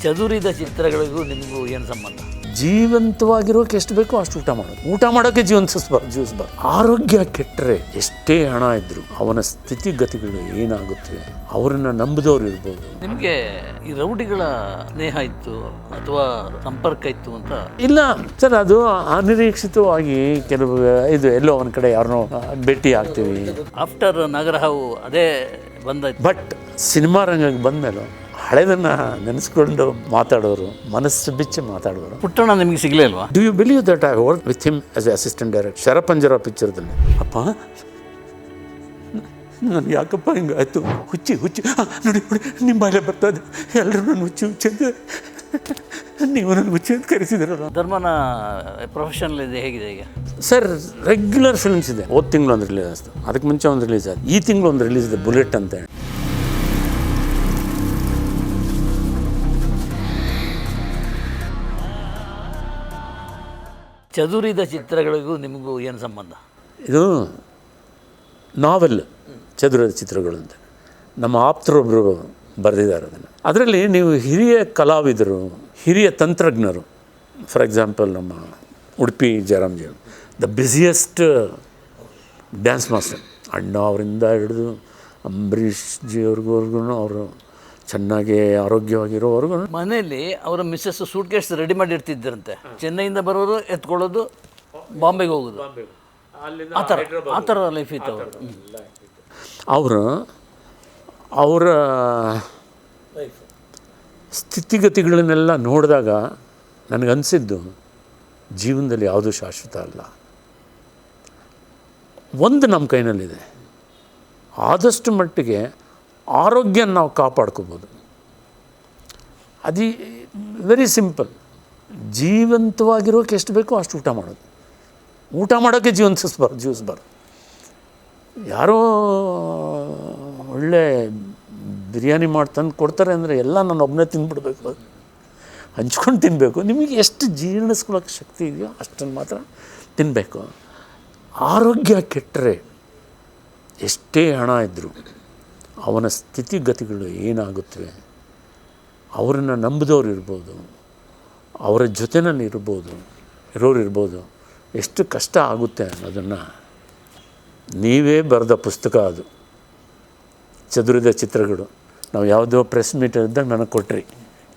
ಚದುರಿದ ಚಿತ್ರಗಳಿಗೂ ನಿಮಗೂ ಏನು ಸಂಬಂಧ? ಜೀವಂತವಾಗಿರೋಕೆ ಎಷ್ಟು ಬೇಕೋ ಅಷ್ಟು ಊಟ ಮಾಡೋಕ್ಕೆ ಜೀವಿಸಬಾರ್ದು. ಆರೋಗ್ಯ ಕೆಟ್ಟರೆ ಎಷ್ಟೇ ಹಣ ಇದ್ದರೂ ಅವನ ಸ್ಥಿತಿಗತಿಗಳು ಏನಾಗುತ್ತೆ, ಅವರನ್ನು ನಂಬಿದವ್ರು ಇರ್ಬೋದು. ನಿಮಗೆ ಈ ರೌಡಿಗಳ ಸ್ನೇಹ ಇತ್ತು ಅಥವಾ ಸಂಪರ್ಕ ಇತ್ತು ಅಂತ? ಇಲ್ಲ ಸರ್, ಅದು ಅನಿರೀಕ್ಷಿತವಾಗಿ ಕೆಲವು ಇದು ಎಲ್ಲೋ ಒಂದು ಕಡೆ ಯಾರನ್ನೋ ಭೇಟಿ ಆಗ್ತೀವಿ. ಆಫ್ಟರ್ ನಾಗರಹಾವು ಅದೇ ಬಂದಾಯ್ತು. ಬಟ್ ಸಿನಿಮಾ ರಂಗಕ್ಕೆ ಬಂದಮೇಲೆ ಹಳೆದನ್ನು ನೆನೆಸ್ಕೊಂಡು ಮಾತಾಡೋರು, ಮನಸ್ಸು ಬಿಚ್ಚಿ ಮಾತಾಡೋರು. ಪುಟ್ಟಣ್ಣ ನಿಮಗೆ ಸಿಗಲೇ ಅಲ್ವಾ? Do you believe that I work with him as a assistant director Sharapanjara ಪಿಕ್ಚರ್ದಲ್ಲಿ? ಅಪ್ಪ ನಾನು ಯಾಕಪ್ಪ ಹಿಂಗಾಯ್ತು, ಹುಚ್ಚಿ ನೋಡಿ ನಿಮ್ಮ ಬಾಯಿಲೆ ಬರ್ತದೆ, ಎಲ್ಲರೂ ನಾನು ಹುಚ್ಚಿ ಅಂತ ನೀವು ನನ್ನ ಹುಚ್ಚಿ ಅಂತ ಕರೆಸಿದಿರಲ್ಲ. ಧರ್ಮನ ಪ್ರೊಫೆಷನಲ್ ಇದೆ ಹೇಗಿದೆ ಈಗ? ಸರ್, ರೆಗ್ಯುಲರ್ ಫಿಲ್ಮ್ಸ್ ಇದೆ. ಹೋದ ತಿಂಗಳು ಒಂದು ರಿಲೀಸ್ ಆಯಿತು, ಅದಕ್ಕೆ ಮುಂಚೆ ಒಂದು ರಿಲೀಸ್ ಆಯಿತು, ಈ ತಿಂಗಳು ಒಂದು ರಿಲೀಸ್ ಇದೆ, ಬುಲೆಟ್ ಅಂತ ಹೇಳಿ. ಚದುರಿದ ಚಿತ್ರಗಳಿಗೂ ನಿಮಗೂ ಏನು ಸಂಬಂಧ? ಇದು ನಾವೆಲ್ ಚದುರಿದ ಚಿತ್ರಗಳು ಅಂತ ನಮ್ಮ ಆಪ್ತರೊಬ್ಬರು ಬರೆದಿದ್ದಾರೆ ಅದನ್ನು. ಅದರಲ್ಲಿ ನೀವು ಹಿರಿಯ ಕಲಾವಿದರು, ಹಿರಿಯ ತಂತ್ರಜ್ಞರು, ಫಾರ್ ಎಕ್ಸಾಂಪಲ್ ನಮ್ಮ Udupi Jayaramji, the busiest dance master, ಅಣ್ಣ ಅವರಿಂದ ಹಿಡಿದು ಅಂಬರೀಷ್ ಜಿಯವ್ರಿಗೂ ಅವರು ಚೆನ್ನಾಗಿ ಆರೋಗ್ಯವಾಗಿರೋವರೆಗೂ. ಮನೆಯಲ್ಲಿ ಅವರ ಮಿಸ್ಸಸ್ ಸೂಟ್ ಕೇಸ್ ರೆಡಿ ಮಾಡಿ ಇರ್ತಿದ್ದರಂತೆ. ಚೆನ್ನೈಯಿಂದ ಬರೋದು, ಎತ್ಕೊಳ್ಳೋದು, ಬಾಂಬೆಗೆ ಹೋಗೋದು, ಆ ಥರ ಲೈಫ್ ಇತ್ತು ಅವರು. ಅವರ ಸ್ಥಿತಿಗತಿಗಳನ್ನೆಲ್ಲ ನೋಡಿದಾಗ ನನಗನ್ಸಿದ್ದು ಜೀವನದಲ್ಲಿ ಯಾವುದೂ ಶಾಶ್ವತ ಅಲ್ಲ. ಒಂದು ನಮ್ಮ ಕೈನಲ್ಲಿದೆ, ಆದಷ್ಟು ಮಟ್ಟಿಗೆ ಆರೋಗ್ಯ ನಾವು ಕಾಪಾಡ್ಕೋಬೋದು. ಅದು ವೆರಿ ಸಿಂಪಲ್. ಜೀವಂತವಾಗಿರೋಕೆ ಎಷ್ಟು ಬೇಕೋ ಅಷ್ಟು ಊಟ ಮಾಡೋಕ್ಕೆ ಜೀವಿಸಬಾರ್ದು. ಯಾರೋ ಒಳ್ಳೆ ಬಿರಿಯಾನಿ ಮಾಡಿ ತಂದು ಕೊಡ್ತಾರೆ ಅಂದರೆ ಎಲ್ಲ ನಾನು ಒಬ್ಬನೇ ತಿಂದ್ಬಿಡ್ಬೇಕು, ಹಂಚ್ಕೊಂಡು ತಿನ್ನಬೇಕು. ನಿಮಗೆ ಎಷ್ಟು ಜೀರ್ಣಿಸ್ಕೊಳ್ಳೋಕ್ಕೆ ಶಕ್ತಿ ಇದೆಯೋ ಅಷ್ಟನ್ನು ಮಾತ್ರ ತಿನ್ನಬೇಕು. ಆರೋಗ್ಯ ಕೆಟ್ಟರೆ ಎಷ್ಟೇ ಹಣ ಇದ್ದರೂ ಅವನ ಸ್ಥಿತಿಗತಿಗಳು ಏನಾಗುತ್ತವೆ, ಅವರನ್ನು ನಂಬಿದವ್ರು ಇರ್ಬೋದು, ಅವರ ಜೊತೆಯಲ್ಲಿ ಇರೋರು ಎಷ್ಟು ಕಷ್ಟ ಆಗುತ್ತೆ ಅನ್ನೋದನ್ನು ನೀವೇ ಬರೆದ ಪುಸ್ತಕ ಅದು, ಚದುರಿದ ಚಿತ್ರಗಳು. ನಾವು ಯಾವುದೋ ಪ್ರೆಸ್ ಮೀಟ್ ಇದ್ದಾಗ ನನಗೆ ಕೊಟ್ರಿ,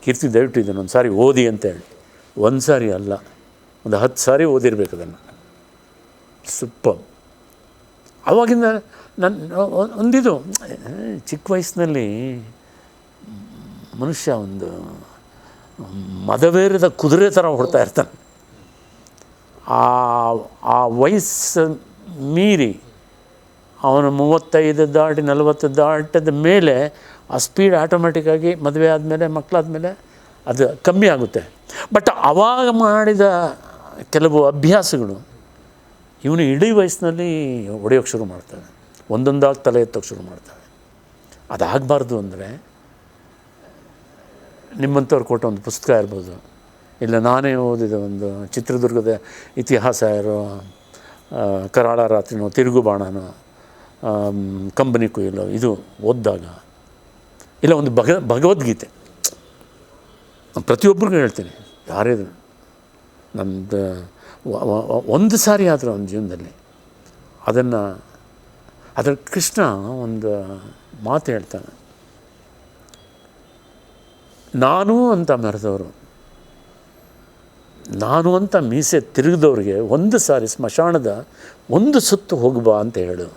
ಕೀರ್ತಿ ದಯವಿಟ್ಟು ಇದನ್ನು ಒಂದು ಸಾರಿ ಓದಿ ಅಂತೇಳಿ. ಒಂದು ಸಾರಿ ಅಲ್ಲ, ಒಂದು 10 ಸಾರಿ ಓದಿರ್ಬೇಕು ಅದನ್ನು. ಸೂಪರ್. ಆವಾಗಿಂದ ನನ್ನ ಒಂದಿದು ಚಿಕ್ಕ ವಯಸ್ಸಿನಲ್ಲಿ ಮನುಷ್ಯ ಒಂದು ಮದವೇರಿದ ಕುದುರೆ ಥರ ಹೊಡ್ತಾ ಇರ್ತಾನೆ. ಆ ವಯಸ್ಸು ಮೀರಿ ಅವನು 35 ದಾಟಿ 40 ದಾಟಿದ ಮೇಲೆ ಆ ಸ್ಪೀಡ್ ಆಟೋಮೆಟಿಕ್ಕಾಗಿ ಮದುವೆ ಆದಮೇಲೆ ಮಕ್ಕಳಾದಮೇಲೆ ಅದು ಕಮ್ಮಿ ಆಗುತ್ತೆ. ಬಟ್ ಆವಾಗ ಮಾಡಿದ ಕೆಲವು ಅಭ್ಯಾಸಗಳು ಇವನು ಇಡೀ ವಯಸ್ಸಿನಲ್ಲಿ ಹೊಡೆಯೋಕ್ಕೆ ಶುರು ಮಾಡ್ತವೆ, ಒಂದೊಂದಾಗಿ ತಲೆ ಎತ್ತೋಕ್ಕೆ ಶುರು ಮಾಡ್ತವೆ. ಅದಾಗಬಾರ್ದು ಅಂದರೆ ನಿಮ್ಮಂಥವ್ರು ಕೊಟ್ಟ ಒಂದು ಪುಸ್ತಕ ಇರ್ಬೋದು, ಇಲ್ಲ ನಾನೇ ಓದಿದ ಒಂದು ಚಿತ್ರದುರ್ಗದ ಇತಿಹಾಸ ಇರೋ ಕರಾಳ ರಾತ್ರಿನೋ, ತಿರುಗುಬಾಣನೋ, ಕಂಬನಿ ಕುಯ್ಯಲೋ, ಇದು ಓದಿದಾಗ, ಇಲ್ಲ ಒಂದು ಭಗವದ್ಗೀತೆ. ಪ್ರತಿಯೊಬ್ಬರಿಗೂ ಹೇಳ್ತೀನಿ, ಯಾರಿದ್ರು ನಮ್ಮದು ಒಂದು ಸಾರಿ ಆದರೂ ಅವನ ಜೀವನದಲ್ಲಿ ಅದರ ಕೃಷ್ಣ ಒಂದು ಮಾತು ಹೇಳ್ತಾನೆ, ನಾನು ಅಂತ ಮೆರೆದವರು, ನಾನು ಅಂತ ಮೀಸೆ ತಿರುಗಿದವ್ರಿಗೆ ಒಂದು ಸಾರಿ ಸ್ಮಶಾನದ ಒಂದು ಸುತ್ತು ಹೋಗ್ಬಾ ಅಂತ ಹೇಳು.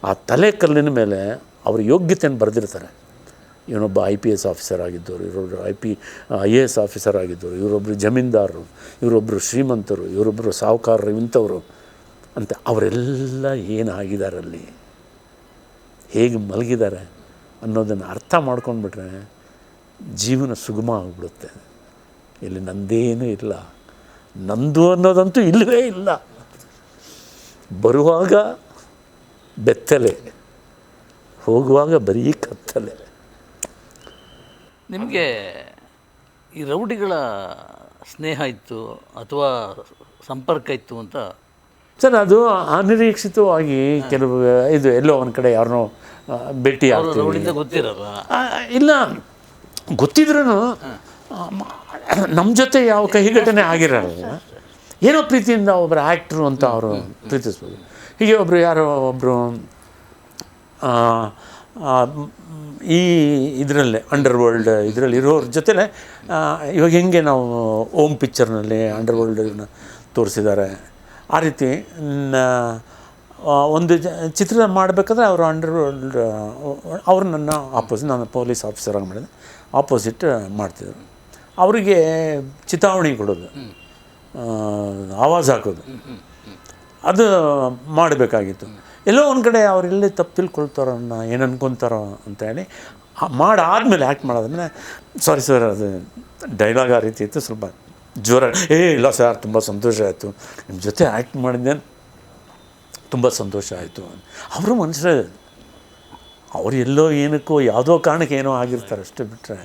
ಆ ತಲೆ ಕಲ್ಲಿನ ಮೇಲೆ ಅವ್ರ ಯೋಗ್ಯತೆಯನ್ನು ಬರೆದಿರ್ತಾರೆ. ಇವನೊಬ್ಬ IPS ಆಫೀಸರ್ ಆಗಿದ್ದವರು, ಇವರೊಬ್ಬರು IAS ಆಫೀಸರ್ ಆಗಿದ್ದವರು, ಇವರೊಬ್ಬರು ಜಮೀನ್ದಾರರು, ಇವರೊಬ್ಬರು ಶ್ರೀಮಂತರು, ಇವರೊಬ್ಬರು ಸಾಹುಕಾರರು, ಇಂಥವರು ಅಂತ. ಅವರೆಲ್ಲ ಏನಾಗಿದ್ದಾರಲ್ಲಿ, ಹೇಗೆ ಮಲಗಿದ್ದಾರೆ ಅನ್ನೋದನ್ನು ಅರ್ಥ ಮಾಡ್ಕೊಂಡ್ಬಿಟ್ರೆ ಜೀವನ ಸುಗಮ ಆಗಿಬಿಡುತ್ತೆ. ಇಲ್ಲಿ ನಂದೇನೂ ಇಲ್ಲ, ನಂದು ಅನ್ನೋದಂತೂ ಇಲ್ಲವೇ ಇಲ್ಲ. ಬರುವಾಗ ಬೆತ್ತಲೆ, ಹೋಗುವಾಗ ಬರೀ ಕತ್ತಲೆ. ನಿಮಗೆ ಈ ರೌಡಿಗಳ ಸ್ನೇಹ ಇತ್ತು ಅಥವಾ ಸಂಪರ್ಕ ಇತ್ತು ಅಂತ? ಸರ್, ಅದು ಅನಿರೀಕ್ಷಿತವಾಗಿ ಕೆಲವು ಇದು ಎಲ್ಲೋ ಒಂದು ಕಡೆ ಯಾರನ್ನೋ ಭೇಟಿ ಆಗ್ತೀವಿ. ಗೊತ್ತಿರಲ್ಲ? ಇಲ್ಲ, ಗೊತ್ತಿದ್ರೂ ನಮ್ಮ ಜೊತೆ ಯಾವ ಕಹಿ ಘಟನೆ ಆಗಿರಲ್ಲ, ಏನೋ ಪ್ರೀತಿಯಿಂದ ಒಬ್ಬರು ಆ್ಯಕ್ಟ್ರು ಅಂತ ಅವರು ಪ್ರೀತಿಸ್ಬೋದು. ಹೀಗೆ ಒಬ್ಬರು ಯಾರೋ ಒಬ್ಬರು ಈ ಇದರಲ್ಲೇ ಅಂಡರ್ ವರ್ಲ್ಡ್ ಇದರಲ್ಲಿ ಇರೋರ ಜೊತೆಲೇ ಇವಾಗ ಹೆಂಗೆ ನಾವು ಓಮ್ ಪಿಕ್ಚರ್ನಲ್ಲಿ ಅಂಡರ್ ವರ್ಲ್ಡನ್ನ ತೋರಿಸಿದ್ದಾರೆ, ಆ ರೀತಿ ಒಂದು ಚಿತ್ರ ಮಾಡಬೇಕಾದ್ರೆ ಅವರು ಅಂಡರ್ ವರ್ಲ್ಡ್ ಅವರು ನನ್ನ ಆಪೋಸಿಟ್, ನಾನು ಪೊಲೀಸ್ ಆಫೀಸರಾಗಿ ಮಾಡಿದೆ, ಆಪೋಸಿಟ್ ಮಾಡ್ತಿದ್ರು. ಅವರಿಗೆ ಚಿತಾವಣೆ ಕೊಡೋದು, ಆವಾಜ್ ಹಾಕೋದು, ಅದು ಮಾಡಬೇಕಾಗಿತ್ತು. ಎಲ್ಲೋ ಒಂದು ಕಡೆ ಅವರೆಲ್ಲೇ ತಪ್ಪು ತಿಳ್ಕೊಳ್ತಾರೋ ಏನು ಅನ್ಕೊತಾರೋ ಅಂತೇಳಿ ಮಾಡಾದಮೇಲೆ ಆ್ಯಕ್ಟ್ ಮಾಡೋದನ್ನ ಸಾರಿ ಸರ್ ಅದು ಡೈಲಾಗ್ ಆ ರೀತಿ ಇತ್ತು, ಸ್ವಲ್ಪ ಜ್ವರ ಇಲ್ಲ ಸರ್ ತುಂಬ ಸಂತೋಷ ಆಯಿತು ನಿಮ್ಮ ಜೊತೆ ಆ್ಯಕ್ಟ್ ಮಾಡಿದ್ದೆ, ತುಂಬ ಸಂತೋಷ ಆಯಿತು. ಅವರು ಮನುಷ್ಯರೇ, ಅವರು ಎಲ್ಲೋ ಏನಕ್ಕೋ ಯಾವುದೋ ಕಾರಣಕ್ಕೆ ಏನೋ ಆಗಿರ್ತಾರೆ ಅಷ್ಟೇ, ಬಿಟ್ಟರೆ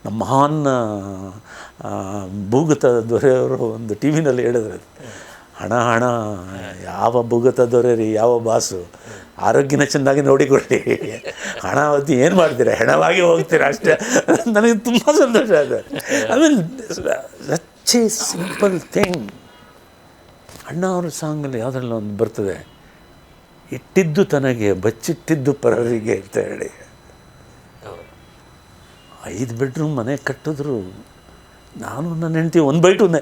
ನಮ್ಮ ಮಹಾನ್ ಭೂಗತ ದೊರೆಯವರು ಒಂದು ಟಿ ವಿನಲ್ಲಿ ಹೇಳಿದ್ರೆ, ಹಣ ಹಣ ಯಾವ ಭೂಗತ ದೊರೆ ರೀ, ಯಾವ ಬಾಸು, ಆರೋಗ್ಯನ ಚೆನ್ನಾಗಿ ನೋಡಿಕೊಳ್ಳಿ, ಹಣ ಅವತ್ತು ಏನು ಮಾಡ್ತೀರಾ, ಹೆಣವಾಗಿ ಹೋಗ್ತೀರಾ ಅಷ್ಟೇ. ನನಗೆ ತುಂಬ ಸಂತೋಷ ಆಯಿತು. ಆಮೇಲೆ ಸಚ್ ಎ ಸಿಂಪಲ್ ಥಿಂಗ್. ಅಣ್ಣ ಅವ್ರ ಸಾಂಗಲ್ಲಿ ಯಾವುದ್ರಲ್ಲ ಒಂದು ಬರ್ತದೆ, ಇಟ್ಟಿದ್ದು ತನಗೆ ಬಚ್ಚಿಟ್ಟಿದ್ದು ಪರರಿಗೆ ಅಂತ ಹೇಳಿ. 5 ಬೆಡ್ರೂಮ್ ಮನೆ ಕಟ್ಟಿದ್ರು, ನಾನು ನನ್ನ ಹೆಂಡತಿ 1 by 2ನೇ,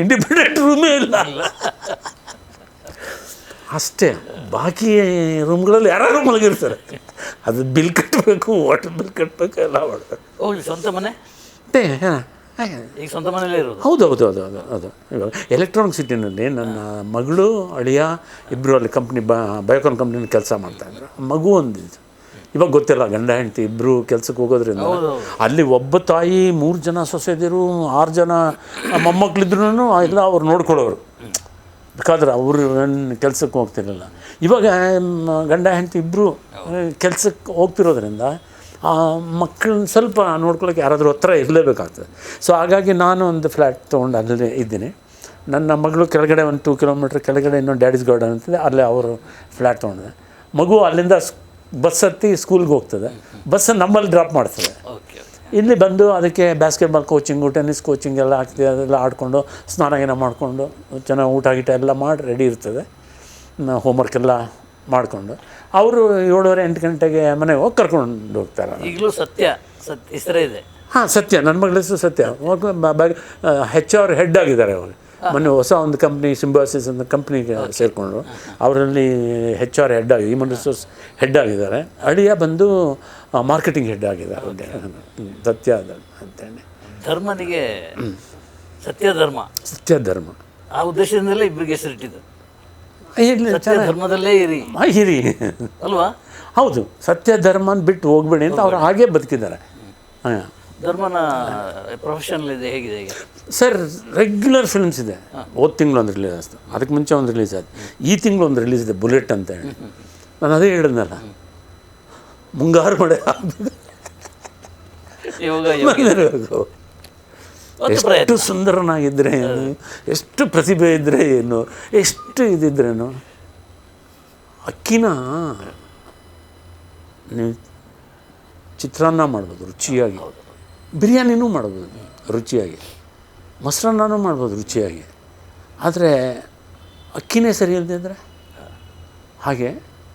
ಇಂಡಿಪೆಂಡೆಂಟ್ ರೂಮೇ ಇಲ್ಲ ಅಷ್ಟೇ. ಬಾಕಿ ರೂಮ್ಗಳಲ್ಲಿ ಯಾರು ಮಲಗಿರ್ತಾರೆ, ಅದು ಬಿಲ್ ಕಟ್ಟಬೇಕು, ವಾಟರ್ ಬಿಲ್ ಕಟ್ಟಬೇಕು, ಎಲ್ಲ ಮಾಡಬೇಕು. ಸ್ವಂತ ಮನೆ ಈಗ ಸ್ವಂತ ಮನೇಲೇ ಇರೋದು? ಹೌದು. ಇವಾಗ ಎಲೆಕ್ಟ್ರಾನಿಕ್ ಸಿಟಿನಲ್ಲಿ ನನ್ನ ಮಗಳು ಅಳಿಯ ಇಬ್ಬರು ಅಲ್ಲಿ ಕಂಪ್ನಿ ಬಯೋಕಾನ್ ಕಂಪ್ನಿನ ಕೆಲಸ ಮಾಡ್ತಾಯಿದ್ರು. ಮಗು ಒಂದಿದ್ದು, ಇವಾಗ ಗೊತ್ತಿಲ್ಲ, ಗಂಡ ಹೆಂಡತಿ ಇಬ್ಬರು ಕೆಲ್ಸಕ್ಕೆ ಹೋಗೋದ್ರಿಂದ ಅಲ್ಲಿ ಒಬ್ಬ ತಾಯಿ 3 ಜನ ಸೊಸೆದಿರು 6 ಜನ ಮೊಮ್ಮಕ್ಕಳಿದ್ರು ಎಲ್ಲ ಅವ್ರು ನೋಡ್ಕೊಳ್ಳೋರು. ಬೇಕಾದ್ರೆ ಅವರು ಕೆಲಸಕ್ಕೆ ಹೋಗ್ತಿರಲಿಲ್ಲ. ಇವಾಗ ಗಂಡ ಹೆಂಡತಿ ಇಬ್ಬರು ಕೆಲಸಕ್ಕೆ ಹೋಗ್ತಿರೋದ್ರಿಂದ ಆ ಮಕ್ಕಳನ್ನ ಸ್ವಲ್ಪ ನೋಡ್ಕೊಳ್ಳೋಕೆ ಯಾರಾದರೂ ಹತ್ರ ಇರಲೇಬೇಕಾಗ್ತದೆ. ಸೊ ಹಾಗಾಗಿ ನಾನು ಒಂದು ಫ್ಲ್ಯಾಟ್ ತೊಗೊಂಡು ಅಲ್ಲೇ ಇದ್ದೀನಿ. ನನ್ನ ಮಗಳು ಕೆಳಗಡೆ ಒಂದು 2 ಕಿಲೋಮೀಟ್ರ್ ಕೆಳಗಡೆ ಇನ್ನೊಂದು ಡ್ಯಾಡೀಸ್ ಗಾರ್ಡನ್ ಅಂತಿದೆ, ಅಲ್ಲೇ ಅವರು ಫ್ಲ್ಯಾಟ್ ತೊಗೊಂಡಿದೆ. ಮಗು ಅಲ್ಲಿಂದ ಬಸ್ ಹತ್ತಿ ಸ್ಕೂಲ್ಗೆ ಹೋಗ್ತದೆ, ಬಸ್ ನಮ್ಮಲ್ಲಿ ಡ್ರಾಪ್ ಮಾಡ್ತದೆ. ಇಲ್ಲಿ ಬಂದು ಅದಕ್ಕೆ ಬಾಸ್ಕೆಟ್ಬಾಲ್ ಕೋಚಿಂಗು, ಟೆನ್ನಿಸ್ ಕೋಚಿಂಗ್ ಎಲ್ಲ ಆಗ್ತದೆ. ಅದೆಲ್ಲ ಆಡಿಕೊಂಡು ಸ್ನಾನ ಏನ ಮಾಡಿಕೊಂಡು ಚೆನ್ನಾಗಿ ಊಟ ಗೀಟ ಎಲ್ಲ ಮಾಡಿ ರೆಡಿ ಇರ್ತದೆ. ಹೋಮ್ವರ್ಕ್ ಎಲ್ಲ ಮಾಡಿಕೊಂಡು ಅವರು 7:30-8 ಗಂಟೆಗೆ ಮನೆಗೆ ಹೋಗಿ ಕರ್ಕೊಂಡು ಹೋಗ್ತಾರೆ. ಈಗಲೂ ಸತ್ಯ ಹೆಸರೇ ಇದೆ. ಹಾಂ, ಸತ್ಯ. ನನ್ನ ಮಗಳ ಹೆಸರು ಸತ್ಯ. HR ಹೆಡ್ ಆಗಿದ್ದಾರೆ ಅವರು. ಮೊನ್ನೆ ಹೊಸ ಒಂದು ಕಂಪ್ನಿ ಸಿಂಬಾಸಿಸ್ ಅಂತ ಕಂಪ್ನಿಗೆ ಸೇರಿಕೊಂಡ್ರು. ಅವರಲ್ಲಿ HR ಹೆಡ್ ಆಗಿ, ಹ್ಯೂಮನ್ ರಿಸೋರ್ಸ್ ಹೆಡ್ ಆಗಿದ್ದಾರೆ. ಅಳಿಯ ಬಂದು ಮಾರ್ಕೆಟಿಂಗ್ ಹೆಡ್ ಆಗಿದ್ದಾರೆ. ಸತ್ಯ ಅಂತೇಳಿ ಧರ್ಮನಿಗೆ ಸತ್ಯ ಧರ್ಮ ಆ ಉದ್ದೇಶದಿಂದಲೇ ಇಬ್ಬರಿಗೆ ಹೆಸರಿಟ್ಟಿದ್ದು. ಧರ್ಮದಲ್ಲೇ ಹಿರಿ ಅಲ್ವಾ? ಹೌದು, ಸತ್ಯ ಧರ್ಮನ ಬಿಟ್ಟು ಹೋಗ್ಬೇಡಿ ಅಂತ ಅವ್ರು ಹಾಗೇ ಬದುಕಿದ್ದಾರೆ. ಹಾಂ, ಧರ್ಮನ ಪ್ರೊಫೆಷನಲ್ ಇದೆ ಹೇಗಿದೆ ಈಗ ಸರ್? ರೆಗ್ಯುಲರ್ ಫಿಲ್ಮ್ಸ್ ಇದೆ. ಹೋದ ತಿಂಗಳು ಒಂದು ರಿಲೀಸ್ ಆಯಿತು, ಅದಕ್ಕೆ ಮುಂಚೆ ಒಂದು ರಿಲೀಸ್ ಆಯಿತು, ಈ ತಿಂಗಳು ಒಂದು ರಿಲೀಸ್ ಇದೆ, ಬುಲೆಟ್ ಅಂತ ಹೇಳಿ. ನಾನು ಅದೇ ಹೇಳಿದ್ನಲ್ಲ, ಮುಂಗಾರು ಮಳೆ ಎಷ್ಟು ಸುಂದರನಾಗಿದ್ದರೆ ಏನು, ಎಷ್ಟು ಪ್ರತಿಭೆ ಇದ್ದರೆ ಏನು, ಎಷ್ಟು ಇದಿದ್ರೇನು. ಅಕ್ಕಿನ ನೀವು ಚಿತ್ರಾನ್ನ ಮಾಡ್ಬೋದು ರುಚಿಯಾಗಿ, ಬಿರಿಯಾನಿನೂ ಮಾಡ್ಬೋದು ರುಚಿಯಾಗಿ, ಮೊಸರನ್ನೂ ಮಾಡ್ಬೋದು ರುಚಿಯಾಗಿ. ಆದರೆ ಅಕ್ಕಿನೇ ಸರಿ ಇಲ್ಲದಿದ್ದರೆ ಹಾಗೆ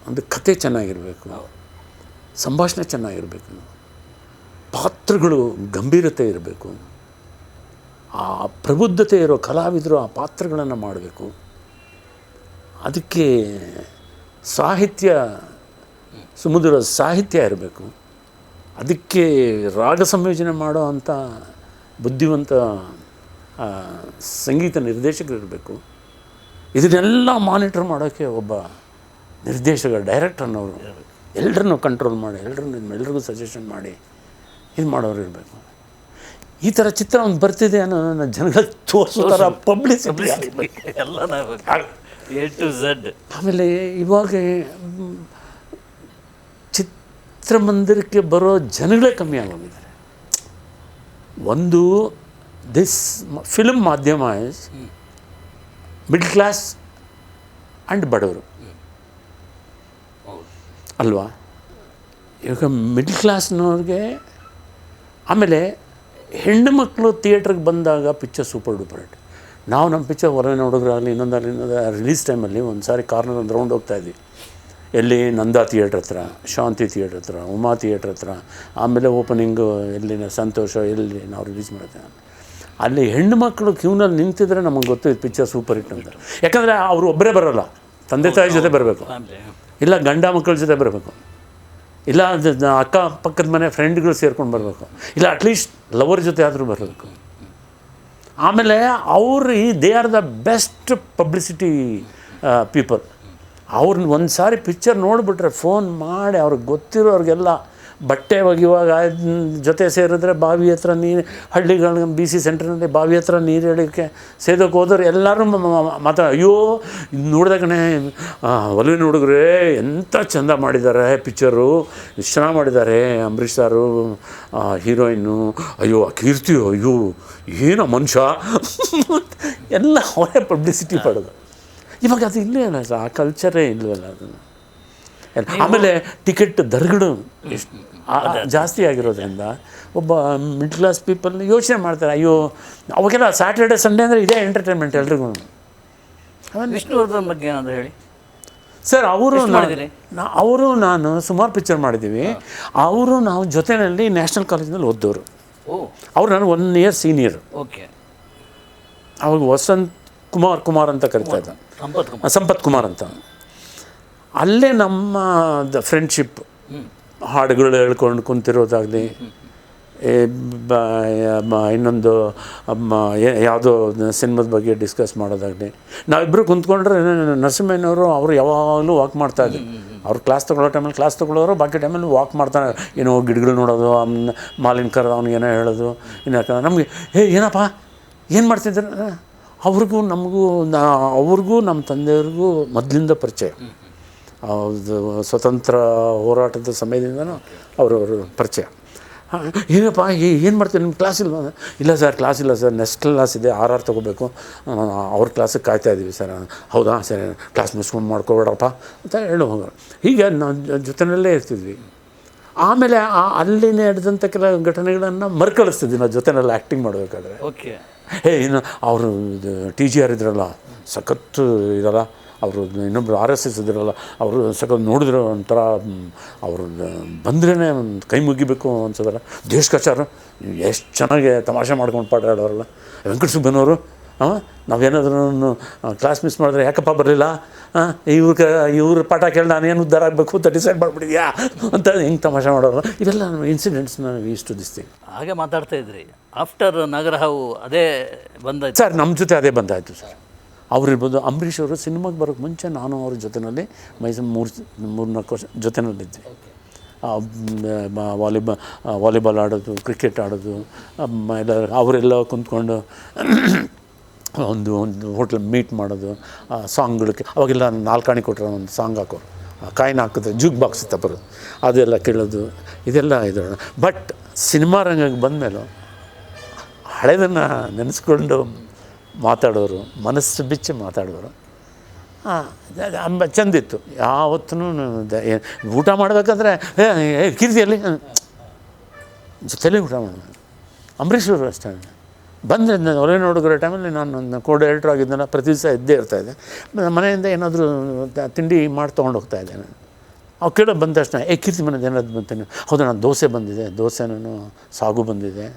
ಒಂದು ಕತೆ ಚೆನ್ನಾಗಿರಬೇಕು, ಸಂಭಾಷಣೆ ಚೆನ್ನಾಗಿರಬೇಕು, ಪಾತ್ರಗಳು ಗಂಭೀರತೆ ಇರಬೇಕು, ಆ ಪ್ರಬುದ್ಧತೆ ಇರೋ ಕಲಾವಿದರು ಆ ಪಾತ್ರಗಳನ್ನು ಮಾಡಬೇಕು. ಅದಕ್ಕೆ ಸಾಹಿತ್ಯ, ಸುಮಧುರ ಸಾಹಿತ್ಯ ಇರಬೇಕು. ಅದಕ್ಕೆ ರಾಗ ಸಂಯೋಜನೆ ಮಾಡೋ ಅಂಥ ಬುದ್ಧಿವಂತ ಸಂಗೀತ ನಿರ್ದೇಶಕರಿರಬೇಕು. ಇದನ್ನೆಲ್ಲ ಮಾನಿಟರ್ ಮಾಡೋಕ್ಕೆ ಒಬ್ಬ ನಿರ್ದೇಶಕ, ಡೈರೆಕ್ಟರ್ನವರು ಎಲ್ಲರನ್ನೂ ಕಂಟ್ರೋಲ್ ಮಾಡಿ, ಎಲ್ರಿಗೂ ಸಜೆಷನ್ ಮಾಡಿ ಇದು ಮಾಡೋರು ಇರಬೇಕು. ಈ ಥರ ಚಿತ್ರ ಒಂದು ಬರ್ತಿದೆ ಅನ್ನೋ ಜನಗಳಿಗೆ ತೋರಿಸೋ ಥರ ಪಬ್ಲಿಸಿಟಿ ಎಲ್ಲ A to Z. ಆಮೇಲೆ ಇವಾಗ ಚಿತ್ರಮಂದಿರಕ್ಕೆ ಬರೋ ಜನಗಳೇ ಕಮ್ಮಿ ಆಗೋಗಿದ್ದಾರೆ. ಒಂದು ದಿಸ್ ಫಿಲ್ಮ್ ಮಾಧ್ಯಮ ಇಸ್ ಮಿಡ್ಲ್ ಕ್ಲಾಸ್ ಆ್ಯಂಡ್ ಬಡವರು ಅಲ್ವಾ? ಇವಾಗ ಮಿಡ್ಲ್ ಕ್ಲಾಸ್ನವ್ರಿಗೆ ಆಮೇಲೆ ಹೆಣ್ಣು ಮಕ್ಕಳು ಥಿಯೇಟ್ರಿಗೆ ಬಂದಾಗ ಪಿಕ್ಚರ್ ಸೂಪರ್ ಡೂಪರ್ ಹಿಟ್. ನಾವು ನಮ್ಮ ಪಿಕ್ಚರ್ ಹೊರಗೆ ನೋಡಿದ್ರಾಗಲಿ ಇನ್ನೊಂದಾಗಲಿ ರಿಲೀಸ್ ಟೈಮಲ್ಲಿ ಒಂದು ಸಾರಿ ಕಾರ್ನರ್ ಒಂದು ರೌಂಡ್ ಹೋಗ್ತಾಯಿದ್ವಿ. ಎಲ್ಲಿ ನಂದಾ ಥಿಯೇಟ್ರ್ ಹತ್ರ, ಶಾಂತಿ ಥಿಯೇಟ್ರ್ ಹತ್ರ, ಉಮಾ ಥಿಯೇಟ್ರ್ ಹತ್ರ, ಆಮೇಲೆ ಓಪನಿಂಗು ಎಲ್ಲಿನ ಸಂತೋಷ ಎಲ್ಲಿ ನಾವು ರಿಲೀಸ್ ಮಾಡ್ತೇವೆ. ಅಲ್ಲಿ ಹೆಣ್ಣು ಮಕ್ಕಳು ಕ್ಯೂನಲ್ಲಿ ನಿಂತಿದ್ರೆ ನಮಗೆ ಗೊತ್ತು ಇದು ಪಿಕ್ಚರ್ ಸೂಪರ್ ಹಿಟ್ ಅಂತ. ಯಾಕಂದರೆ ಅವರು ಒಬ್ಬರೇ ಬರೋಲ್ಲ, ತಂದೆ ತಾಯಿ ಜೊತೆ ಬರಬೇಕು, ಇಲ್ಲ ಗಂಡ ಮಕ್ಕಳ ಜೊತೆ ಬರಬೇಕು, ಇಲ್ಲ ಅಕ್ಕ ಪಕ್ಕದ ಮನೆ ಫ್ರೆಂಡ್ಗಳು ಸೇರ್ಕೊಂಡು ಬರಬೇಕು, ಇಲ್ಲ ಅಟ್ಲೀಸ್ಟ್ ಲವರ್ ಜೊತೆ ಆದರೂ ಬರಬೇಕು. ಆಮೇಲೆ ಅವರು they are the best publicity people. ಅವ್ರನ್ನ ಒಂದು ಸಾರಿ ಪಿಕ್ಚರ್ ನೋಡಿಬಿಟ್ರೆ ಫೋನ್ ಮಾಡಿ ಅವ್ರಿಗೆ ಗೊತ್ತಿರೋರಿಗೆಲ್ಲ ಬಟ್ಟೆ ಒಗೆಯುವಾಗ ಜೊತೆ ಸೇರಿದ್ರೆ ಬಾವಿ ಹತ್ರ ನೀರು, ಹಳ್ಳಿಗಳ ಬಿ ಸಿ ಸೆಂಟ್ರ್ನಲ್ಲಿ ಬಾವಿ ಹತ್ರ ನೀರು ಹೇಳೋಕ್ಕೆ ಸೇದೋಕೆ ಹೋದ್ರೆ ಎಲ್ಲರೂ ಅಯ್ಯೋ ನೋಡಿದಾಗನೇ ಒಲವಿನ ಹುಡುಗರೇ ಎಂಥ ಚೆಂದ ಮಾಡಿದ್ದಾರೆ ಪಿಕ್ಚರು, ಎಷ್ಟು ಚೆನ್ನಾಗಿ ಮಾಡಿದ್ದಾರೆ ಅಂಬರೀಷ್ ಸಾರು ಹೀರೋಯಿನ್ನು, ಅಯ್ಯೋ ಕೀರ್ತಿ, ಅಯ್ಯೋ ಏನೋ ಮನುಷ್ಯ ಎಲ್ಲ ಅವರೇ ಪಬ್ಲಿಸಿಟಿ ಪಡೋದು. ಇವಾಗ ಅದು ಇಲ್ಲೇ ಅಲ್ಲ ಸರ್, ಆ ಕಲ್ಚರೇ ಇಲ್ಲವಲ್ಲ ಅದನ್ನು. ಆಮೇಲೆ ಟಿಕೆಟ್ ದರಗಳು ಎಷ್ಟು ಜಾಸ್ತಿ ಆಗಿರೋದ್ರಿಂದ ಒಬ್ಬ ಮಿಡ್ಲ್ ಕ್ಲಾಸ್ ಪೀಪಲ್ ಯೋಚನೆ ಮಾಡ್ತಾರೆ, ಅಯ್ಯೋ ಅವಾಗೆಲ್ಲ ಸ್ಯಾಟರ್ಡೆ ಸಂಡೇ ಅಂದರೆ ಇದೇ ಎಂಟರ್ಟೈನ್ಮೆಂಟ್ ಎಲ್ರಿಗೂ. ವಿಷ್ಣುವರ್ಧನ್ ಬಗ್ಗೆ ಏನಾದರೂ ಹೇಳಿ ಸರ್. ಅವರು ನಾನು ಸುಮಾರು ಪಿಕ್ಚರ್ ಮಾಡಿದ್ದೀವಿ. ಅವರು ನಾವು ಜೊತೆಯಲ್ಲಿ ನ್ಯಾಷನಲ್ ಕಾಲೇಜಿನಲ್ಲಿ ಓದ್ದವರು. ಅವ್ರು ನನಗೆ 1 ಇಯರ್ ಸೀನಿಯರ್. ಓಕೆ. ಅವಾಗ ವಸಂತ್ ಕುಮಾರ್ ಅಂತ ಕರಿತಾ ಇದ್ದ, ಸಂಪತ್ ಕುಮಾರ್ ಅಂತ. ಅಲ್ಲೇ ನಮ್ಮ ಫ್ರೆಂಡ್ಶಿಪ್, ಹಾಡುಗಳು ಹೇಳ್ಕೊಂಡು ಕುಂತಿರೋದಾಗಲಿ, ಇನ್ನೊಂದು ಯಾವುದೋ ಸಿನಿಮಾದ ಬಗ್ಗೆ ಡಿಸ್ಕಸ್ ಮಾಡೋದಾಗಲಿ, ನಾವಿಬ್ಬರು ಕುಂತ್ಕೊಂಡ್ರೆ ನರಸಿಂಹಯ್ಯನವರು ಅವರು ಯಾವಾಗಲೂ ವಾಕ್ ಮಾಡ್ತಾಯಿದ್ರು. ಅವ್ರು ಕ್ಲಾಸ್ ತೊಗೊಳ್ಳೋ ಟೈಮಲ್ಲಿ ಕ್ಲಾಸ್ ತೊಗೊಳ್ಳೋರು, ಬಾಕಿ ಟೈಮಲ್ಲಿ ವಾಕ್ ಮಾಡ್ತಾರೆ. ಏನೋ ಗಿಡಗಳು ನೋಡೋದು, ಮಾಲಿನ ಕರೆದು ಅವ್ನಿಗೇನೋ ಹೇಳೋದು. ಇನ್ನು ನಮಗೆ ಏನಪ್ಪ ಏನು ಮಾಡ್ತಿದ್ದಾರೆ, ಅವ್ರಿಗೂ ನಮ್ಮ ತಂದೆಯವ್ರಿಗೂ ಮೊದಲಿಂದ ಪರಿಚಯ. ಸ್ವತಂತ್ರ ಹೋರಾಟದ ಸಮಯದಿಂದನೂ ಅವರು ಪರಿಚಯ. ಏನಪ್ಪ ಏನು ಮಾಡ್ತೀವಿ, ನಿಮ್ಮ ಕ್ಲಾಸ್ ಇಲ್ಲ? ಇಲ್ಲ ಸರ್, ಕ್ಲಾಸ್ ಇಲ್ಲ ಸರ್, ನೆಕ್ಸ್ಟ್ ಕ್ಲಾಸ್ ಇದೆ, RR ತೊಗೋಬೇಕು, ಅವ್ರ ಕ್ಲಾಸಿಗೆ ಕಾಯ್ತಾಯಿದ್ದೀವಿ ಸರ್. ಹೌದಾ, ಸರಿ, ಕ್ಲಾಸ್ ಮುಗಿಸ್ಕೊಂಡು ಮಾಡ್ಕೊಬೇಡಪ್ಪ ಅಂತ ಹೇಳಿ ಹೋಗೋರು. ಹೀಗೆ ನಾವು ಜೊತೆಯಲ್ಲೇ ಇರ್ತಿದ್ವಿ. ಆಮೇಲೆ ಅಲ್ಲಿ ನಡೆದಂಥ ಕೆಲವು ಘಟನೆಗಳನ್ನು ಮರುಕಳಿಸ್ತಿದ್ವಿ ನಾವು ಜೊತೆಯಲ್ಲಿ ಆ್ಯಕ್ಟಿಂಗ್ ಮಾಡಬೇಕಾದ್ರೆ. ಓಕೆ. ಇನ್ನು ಅವರು TGR ಇದ್ರಲ್ಲ, ಸಖತ್ತು ಇರಲ್ಲ, ಅವರು ಇನ್ನೊಬ್ರು RSS ಇದ್ರಲ್ಲ, ಅವರು ಸಖತ್ ನೋಡಿದ್ರೆ ಒಂಥರ ಅವರು ಬಂದ್ರೇ ಒಂದು ಕೈ ಮುಗಿಬೇಕು ಅನ್ಸೋದಲ್ಲ. ದೇಶಕಾಚಾರ ಎಷ್ಟು ಚೆನ್ನಾಗಿ ತಮಾಷೆ ಮಾಡ್ಕೊಂಡು ಪಾಠ ಆಡೋರಲ್ಲ ವೆಂಕಟ ಸುಬ್ಬನವರು. ನಾವೇನಾದ್ರೂ ಕ್ಲಾಸ್ ಮಿಸ್ ಮಾಡಿದ್ರೆ ಯಾಕಪ್ಪ ಬರಲಿಲ್ಲ, ಇವ್ರ ಪಾಠ ಕೇಳಿ ನಾನೇನು ಉದ್ಧಾರ ಆಗಬೇಕು ಅಂತ ಡಿಸೈಡ್ ಮಾಡಿಬಿಟ್ಟಿದ್ಯಾ ಅಂತ ಹೆಂಗೆ ತಮಾಷೆ ಮಾಡೋರು. ಇವೆಲ್ಲ ಇನ್ಸಿಡೆಂಟ್ಸ್ನ ಇಷ್ಟು ದಿಸ್ತೀವಿ. ಹಾಗೆ ಮಾತಾಡ್ತಾ ಇದ್ರಿ. ಆಫ್ಟರ್ ನಾಗರಹಾವು ಅದೇ ಬಂದಾಯ್ತು ಸರ್, ನಮ್ಮ ಜೊತೆ ಅದೇ ಬಂದಾಯಿತು ಸರ್. ಅವರಿರ್ಬೋದು, ಅಂಬರೀಷ್ ಅವರು ಸಿನಿಮಾಗೆ ಬರೋಕ್ಕೆ ಮುಂಚೆ ನಾನು ಅವ್ರ ಜೊತೆಯಲ್ಲಿ ಮೈಸೂರು 3-4 ವರ್ಷ ಜೊತೆಯಲ್ಲಿದ್ವಿ. ವಾಲಿಬಾಲ್ ಆಡೋದು, ಕ್ರಿಕೆಟ್ ಆಡೋದು, ಅವರೆಲ್ಲ ಕುಂತ್ಕೊಂಡು ಒಂದು ಹೋಟ್ಲ್ ಮೀಟ್ ಮಾಡೋದು, ಸಾಂಗ್ಗಳಿಗೆ ಅವಾಗೆಲ್ಲ 4 ಆಣೆ ಕೊಟ್ಟರೆ ಒಂದು ಸಾಂಗ್ ಹಾಕೋರು, ಕಾಯಿನ ಹಾಕಿದ್ರೆ ಜೂಕ್ ಬಾಕ್ಸ್ ಅಂತ ಬರೋದು, ಅದೆಲ್ಲ ಕೇಳೋದು, ಇದೆಲ್ಲ ಇದು. ಬಟ್ ಸಿನಿಮಾ ರಂಗಕ್ಕೆ ಬಂದಮೇಲೂ ಹಳೆದನ್ನು ನೆನೆಸ್ಕೊಂಡು ಮಾತಾಡೋರು, ಮನಸ್ಸು ಬಿಚ್ಚಿ ಮಾತಾಡೋರು. ಚೆಂದಿತ್ತು. ಯಾವತ್ತೂ ಊಟ ಮಾಡಬೇಕಾದ್ರೆ ಕೀರ್ತಿಯಲ್ಲಿ ಜೊತೆಲೇ ಊಟ ಮಾಡೋದು. ಅಂಬರೀಷ್ ಅವರು ಅಷ್ಟೇ. ಬಂದರೆ ಒಲವಿನ ಹುಡುಗರ ಟೈಮಲ್ಲಿ ನಾನು ಕೋ-ಡೈರೆಕ್ಟರ್ ಆಗಿದ್ದೆನ, ಪ್ರತಿ ದಿವಸ ಇದ್ದೇ ಇರ್ತಾಯಿದ್ದೆ. ಮನೆಯಿಂದ ಏನಾದರೂ ತಿಂಡಿ ಮಾಡಿ ತೊಗೊಂಡು ಹೋಗ್ತಾಯಿದ್ದೆ ನಾನು. ಅವ್ರು ಕೇಳೋದು ಬಂದ ತಕ್ಷಣ ಕೀರ್ತಿ ಮನೆದು ಏನಾದ್ರು ಬಂತೇನೆ, ಹೌದು ನಾನು ದೋಸೆ ಬಂದಿದೆ, ದೋಸೆನೂ ಸಾಗು ಬಂದಿದೆ,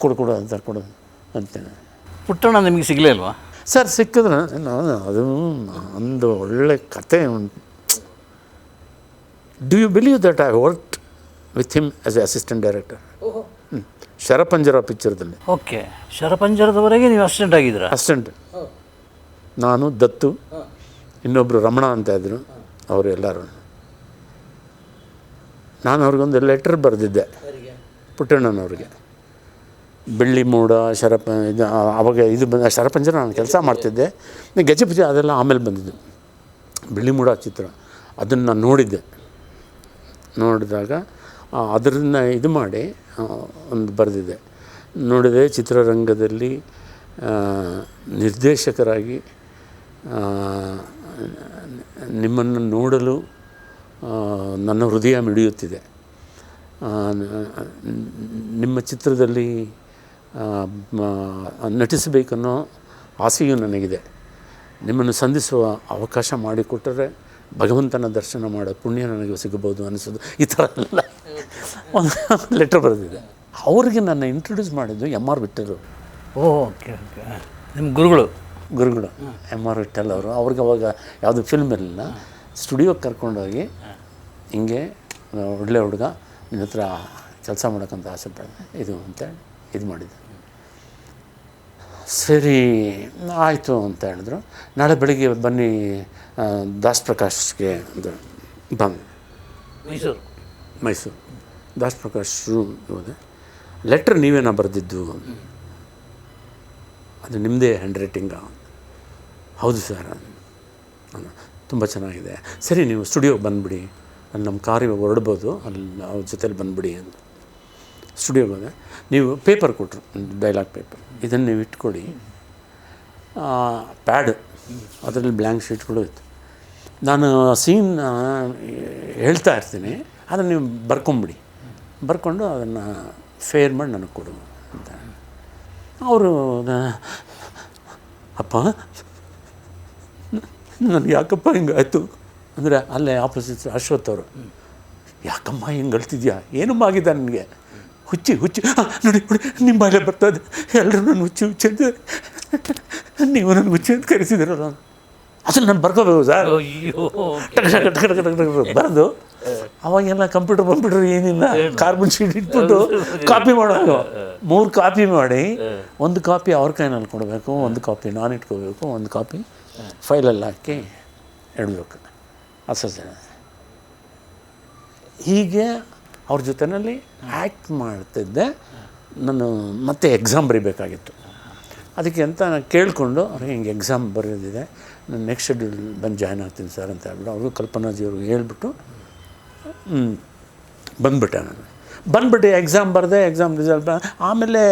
ಕೊಡು ಅಂತ ಕೊಡೋದು ಅಂತೇನೆ. ಪುಟ್ಟಣ್ಣ ನಿಮಗೆ ಸಿಗಲೇ ಅಲ್ವಾ ಸರ್? ಸಿಕ್ಕಿದ್ರೆ ಅದು ಒಂದು ಒಳ್ಳೆ ಕತೆ ಉಂಟು. Do you believe that I worked with him as a assistant director? Sharapanjara ಪಿಕ್ಚರ್ದಲ್ಲಿ. ಓಕೆ. ಶರಪಂಜರದವರೆಗೆ ನೀವು ಅಸಿಸ್ಟೆಂಟ್ ಆಗಿದ್ದೀರಾ? ಅಸಿಸ್ಟೆಂಟ್. ನಾನು, ದತ್ತು, ಇನ್ನೊಬ್ಬರು ರಮಣ ಅಂತ ಇದ್ದರು, ಅವರು ಎಲ್ಲರೂ. ನಾನು ಅವ್ರಿಗೊಂದು ಲೆಟ್ರ್ ಬರೆದಿದ್ದೆ ಪುಟ್ಟಣ್ಣನವ್ರಿಗೆ. ಬೆಳ್ಳಿ ಮೋಡ, ಅವಾಗ ಇದು ಬಂದ ಶರಪಂಜರ ನಾನು ಕೆಲಸ ಮಾಡ್ತಿದ್ದೆ. ಗಜಪತಿ ಅದೆಲ್ಲ ಆಮೇಲೆ ಬಂದಿದ್ದು. ಬೆಳ್ಳಿ ಮೋಡ ಚಿತ್ರ ಅದನ್ನು ನಾನು ನೋಡಿದಾಗ ಅದನ್ನು ಇದು ಮಾಡಿ ಒಂದು ಬರೆದಿದ್ದೆ. ನೋಡಿದೆ, ಚಿತ್ರರಂಗದಲ್ಲಿ ನಿರ್ದೇಶಕರಾಗಿ ನಿಮ್ಮನ್ನು ನೋಡಲು ನನ್ನ ಹೃದಯ ಮಿಡಿಯುತ್ತಿದೆ. ನಿಮ್ಮ ಚಿತ್ರದಲ್ಲಿ ನಟಿಸಬೇಕನ್ನೋ ಆಸೆಯೂ ನನಗಿದೆ. ನಿಮ್ಮನ್ನು ಸಂಧಿಸುವ ಅವಕಾಶ ಮಾಡಿಕೊಟ್ಟರೆ ಭಗವಂತನ ದರ್ಶನ ಮಾಡೋ ಪುಣ್ಯ ನನಗೆ ಸಿಗಬಹುದು ಅನಿಸೋದು. ಈ ಥರ ಎಲ್ಲ ಒಂದು ಲೆಟ್ರ್ ಬರೆದಿದೆ. ಅವ್ರಿಗೆ ನನ್ನ ಇಂಟ್ರೊಡ್ಯೂಸ್ ಮಾಡಿದ್ದು ಎಮ್.ಆರ್. ವಿಠಲ್. ಓಕೆ ಓಕೆ, ನಿಮ್ಮ ಗುರುಗಳು ಎಮ್.ಆರ್. ವಿಠಲ್ ಅವರು. ಅವ್ರಿಗೆ ಅವಾಗ ಯಾವುದು ಫಿಲ್ಮ್ ಇರಲಿಲ್ಲ. ಸ್ಟುಡಿಯೋಗೆ ಕರ್ಕೊಂಡೋಗಿ ಹಿಂಗೆ ಒಳ್ಳೆ ಹುಡುಗ, ನಿನ್ನ ಹತ್ರ ಕೆಲಸ ಮಾಡೋಕ್ಕಂತ ಆಸೆ ಪಡ್ದೆ ಇದು ಅಂತೇಳಿ ಇದು ಮಾಡಿದ್ದೆ. ಸರಿ ಆಯಿತು ಅಂತ ಹೇಳಿದ್ರು. ನಾಳೆ ಬೆಳಿಗ್ಗೆ ಬನ್ನಿ ದಾಸ್ ಪ್ರಕಾಶ್ಗೆ ಅಂದರು. ಬಂದು ಮೈಸೂರು ದಾಸ್ ಪ್ರಕಾಶ್ ಹೋದೆ. ಲೆಟ್ರ್ ನೀವೇನ ಬರೆದಿದ್ದು? ಅದು ನಿಮ್ಮದೇ ಹ್ಯಾಂಡ್ ರೈಟಿಂಗ? ಹೌದು ಸರ್. ತುಂಬ ಚೆನ್ನಾಗಿದೆ. ಸರಿ ನೀವು ಸ್ಟುಡಿಯೋಗೆ ಬಂದುಬಿಡಿ, ಅಲ್ಲಿ ನಮ್ಮ ಕಾರಿಗೆ ಹೊರಡ್ಬೋದು, ಅಲ್ಲಿ ಅವ್ರ ಜೊತೇಲಿ ಬಂದುಬಿಡಿ ಅಂತ ಸ್ಟುಡಿಯೋಗೆ ಹೋದೆ. ನೀವು ಪೇಪರ್ ಕೊಟ್ಟರು, ಡೈಲಾಗ್ ಪೇಪರ್, ಇದನ್ನು ನೀವು ಇಟ್ಕೊಳ್ಳಿ, ಪ್ಯಾಡ್, ಅದರಲ್ಲಿ ಬ್ಲ್ಯಾಂಕ್ ಶೀಟ್ಗಳು ಇತ್ತು. ನಾನು ಸೀನ್ ಹೇಳ್ತಾ ಇರ್ತೀನಿ, ಅದನ್ನು ನೀವು ಬರ್ಕೊಂಬಿಡಿ, ಬರ್ಕೊಂಡು ಅದನ್ನು ಫೇರ್ ಮಾಡಿ ನನಗೆ ಕೊಡು ಅಂತ. ಅವರು ಅಪ್ಪ ನನಗೆ ಯಾಕಪ್ಪ ಹಿಂಗಾಯ್ತು ಅಂದರೆ, ಅಲ್ಲೇ ಆಪೋಸಿಟ್ ಅಶ್ವಥ್ ಅವರು, ಯಾಕಮ್ಮ ಹಿಂಗೆ ಅಳ್ತಿದ್ಯಾ, ಏನಮ್ಮ ಆಗಿದೆ ನನಗೆ, ಹುಚ್ಚಿ ನೋಡಿ ನಿಮ್ಮ ಬಾಯಿಲೆ ಬರ್ತದೆ, ಎಲ್ಲರೂ ನನ್ನ ಹುಚ್ಚಿ ಅಂತ ನೀವು ನನ್ನ ಹುಚ್ಚಿ ಅಂತ ಕರೆಸಿದಿರಲ್ಲ, ಅಸಲು ನಾನು ಬರ್ಕೋಬೇಕು ಸರ್. ಬರೆದು ಅವಾಗೆಲ್ಲ ಕಂಪ್ಯೂಟರ್ ಏನಿಲ್ಲ, ಕಾರ್ಬನ್ ಶೀಟ್ ಇಟ್ಬಿಟ್ಟು ಕಾಪಿ ಮಾಡೋದು. 3 ಕಾಪಿ ಮಾಡಿ, ಒಂದು ಕಾಪಿ ಅವ್ರ ಕೈನಲ್ಲಿ ಕೊಡಬೇಕು, ಒಂದು ಕಾಪಿ ನಾನು ಇಟ್ಕೋಬೇಕು, ಒಂದು ಕಾಪಿ ಫೈಲಲ್ಲಿ ಹಾಕಿ ಇಡಬೇಕು. ಅಸೋಸಿಯೇಷನ್ ಹೀಗೆ ಅವ್ರ ಜೊತೆಯಲ್ಲಿ ಆ್ಯಕ್ಟ್ ಮಾಡ್ತಿದ್ದೆ. ನಾನು ಮತ್ತೆ ಎಕ್ಸಾಮ್ ಬರೀಬೇಕಾಗಿತ್ತು. ಅದಕ್ಕೆ ಅಂತ ನಾನು ಕೇಳಿಕೊಂಡು ಅವ್ರಿಗೆ ಹಿಂಗೆ ಎಕ್ಸಾಮ್ ಬರೆಯೋದಿದೆ, ನಾನು ನೆಕ್ಸ್ಟ್ ಶೆಡ್ಯೂಲ್ ಬಂದು ಜಾಯ್ನ್ ಆಗ್ತೀನಿ ಸರ್ ಅಂತ ಹೇಳ್ಬಿಟ್ಟು ಅವ್ರಿಗೂ ಕಲ್ಪನಾಜಿಯವ್ರಿಗೆ ಹೇಳ್ಬಿಟ್ಟು ಬಂದುಬಿಟ್ಟೆ ಎಕ್ಸಾಮ್ ಬರೆದೆ. ಎಕ್ಸಾಮ್ ರಿಸಲ್ಟ್ ಆಮೇಲೆ